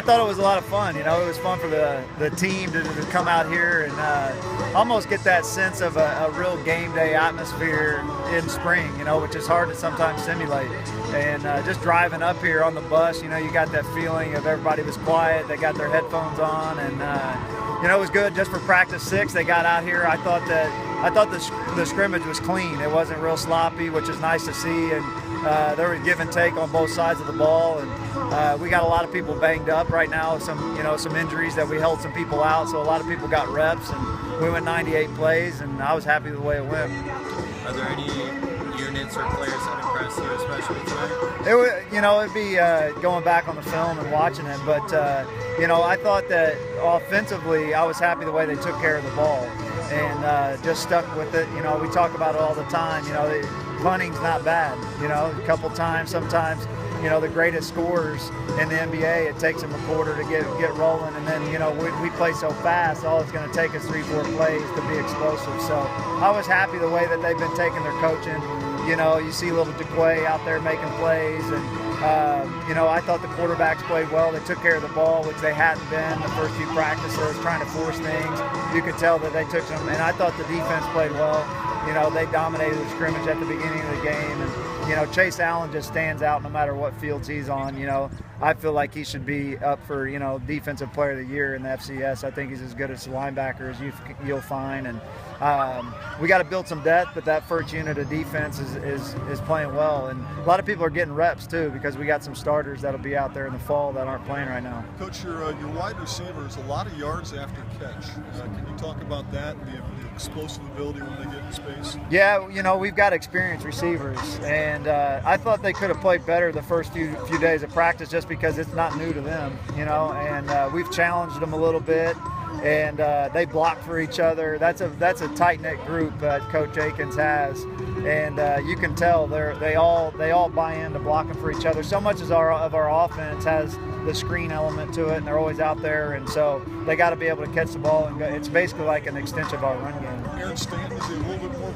I thought it was a lot of fun. It was fun for the team to come out here and almost get that sense of a real game day atmosphere in spring, which is hard to sometimes simulate. And just driving up here on the bus, you got that feeling of everybody was quiet. They got their headphones on, and it was good just for practice 6. They got out here. I thought the scrimmage was clean. It wasn't real sloppy, which is nice to see. And there was give and take on both sides of the ball, and we got a lot of people banged up right now. Some injuries that we held some people out, so a lot of people got reps, and we went 98 plays, and I was happy with the way it went. Are there any units or players that impressed you, especially tonight? It'd be going back on the film and watching it, but I thought that offensively, I was happy the way they took care of the ball and just stuck with it. We talk about it all the time. Punting's not bad. A couple times, sometimes, the greatest scorers in the NBA, it takes them a quarter to get rolling, and then, we play so fast, all it's going to take is 3-4 plays to be explosive. So I was happy the way that they've been taking their coaching. You see little Quoin out there making plays, and, I thought the quarterbacks played well. They took care of the ball, which they hadn't been the first few practices, trying to force things. You could tell that they took some, and I thought the defense played well. They dominated the scrimmage at the beginning of the game, and Chase Allen just stands out no matter what fields he's on. I feel like he should be up for Defensive Player of the Year in the FCS. I think he's as good as a linebacker as you'll find, and we got to build some depth. But that first unit of defense is playing well, and a lot of people are getting reps too because we got some starters that'll be out there in the fall that aren't playing right now. Coach, your wide receivers, a lot of yards after catch. Can you talk about that and the explosive ability when they get in space? Yeah, we've got experienced receivers, and I thought they could have played better the first few days of practice just because it's not new to them, and we've challenged them a little bit, and they block for each other. That's a tight-knit group that Coach Akins has, and you can tell they all buy into blocking for each other. So much of our offense has the screen element to it, and they're always out there, and so they got to be able to catch the ball, and it's basically like an extension of our run game. Aaron Stanton, is he a little bit more